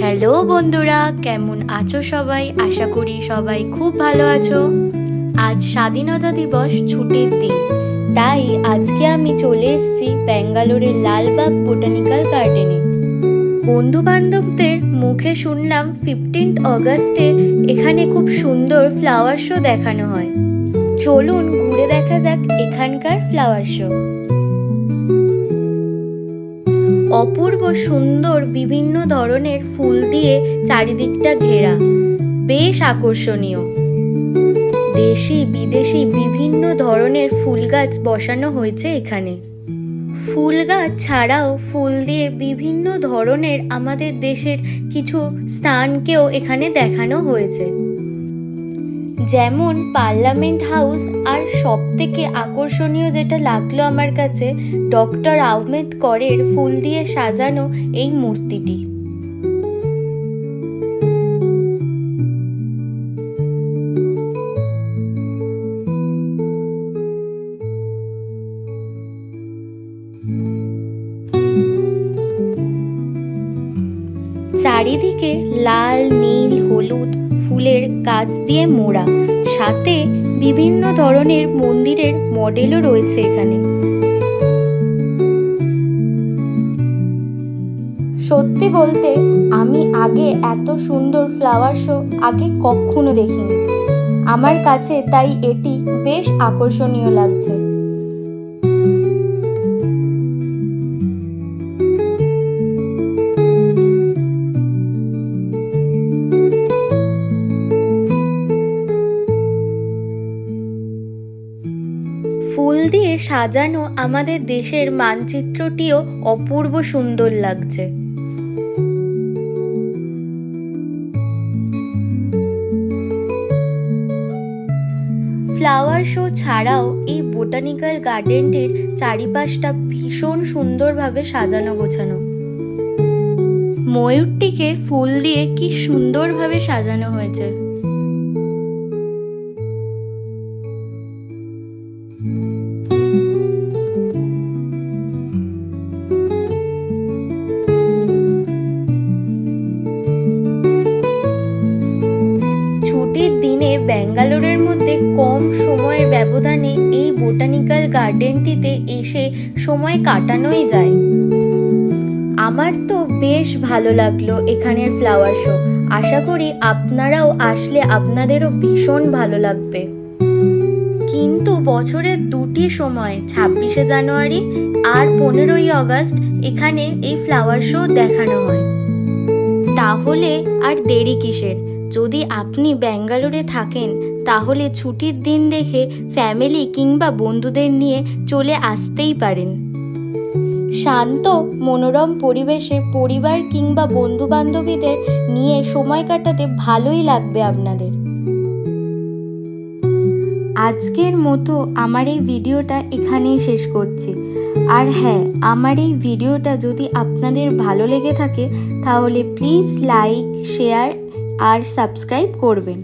Hello বন্ধুরা, কেমন আছো সবাই? আশা করি সবাই খুব ভালো আছো। আজ স্বাধীনতা দিবস, ছুটির দিন, তাই আজকে আমি চলে এসেছি ব্যাঙ্গালোরের লালবাগ বোটানিক্যাল গার্ডেনে। বন্ধু বান্ধবদের মুখে শুনলাম 15 অগস্টে এখানে খুব সুন্দর ফ্লাওয়ার শো দেখানো হয়। চলুন ঘুরে দেখা যাক এখানকার ফ্লাওয়ার শো। অপূর্ব সুন্দর বিভিন্ন ধরনের ফুল দিয়ে চারিদিকটা ঘেরা, বেশ আকর্ষণীয়। দেশি বিদেশি বিভিন্ন ধরনের ফুল গাছ বসানো হয়েছে এখানে। ফুল গাছ ছাড়াও ফুল দিয়ে বিভিন্ন ধরনের আমাদের দেশের কিছু স্থানকেও এখানে দেখানো হয়েছে, যেমন পার্লামেন্ট হাউস। আর সব থেকে আকর্ষণীয় যেটা লাগলো আমার কাছে, ডক্টর আম্বেদকরের ফুল দিয়ে সাজানো এই মূর্তিটি। চারিদিকে লাল, নীল, হলুদ ফুলের গাছ দিয়ে মোড়া, সাথে বিভিন্ন ধরনের মন্দিরের মডেলও রয়েছে এখানে। সত্যি বলতে আমি আগে এত সুন্দর ফ্লাওয়ার শো আগে কখনো দেখিনি। আমার কাছে তাই এটি বেশ আকর্ষণীয় লাগছে। ফুল দিয়ে সাজানো আমাদের দেশের মানচিত্রটিও অপূর্ব সুন্দর লাগছে। ফ্লাওয়ার শো ছাড়াও এই বোটানিক্যাল গার্ডেনটির চারিপাশটা ভীষণ সুন্দরভাবে সাজানো গোছানো। ময়ূরটিকে ফুল দিয়ে কি সুন্দরভাবে সাজানো হয়েছে। ছুটির দিনে ব্যাঙ্গালোরের মধ্যে কম সময়ের ব্যবধানে এই বোটানিক্যাল গার্ডেনটিতে এসে সময় কাটানোই যায়। আমার তো বেশ ভালো লাগলো এখানের ফ্লাওয়ার শো। আশা করি আপনারাও আসলে আপনাদেরও ভীষণ ভালো লাগবে। কিন্তু বছরের দুটি সময়, 26শে জানুয়ারি আর 15ই অগস্ট, এখানে এই ফ্লাওয়ার শো দেখানো হয়। তাহলে আর দেরি কিসের? যদি আপনি ব্যাঙ্গালোরে থাকেন তাহলে ছুটির দিন দেখে ফ্যামিলি কিংবা বন্ধুদের নিয়ে চলে আসতেই পারেন। শান্ত মনোরম পরিবেশে পরিবার কিংবা বন্ধু বান্ধবীদের নিয়ে সময় কাটাতে ভালোই লাগবে আপনাদের। আজকের মতো আমার এই ভিডিওটা এখানেই শেষ করছি। আর হ্যাঁ, আমার এই ভিডিওটা যদি আপনাদের ভালো লেগে থাকে তাহলে প্লিজ লাইক, শেয়ার আর সাবস্ক্রাইব করবেন।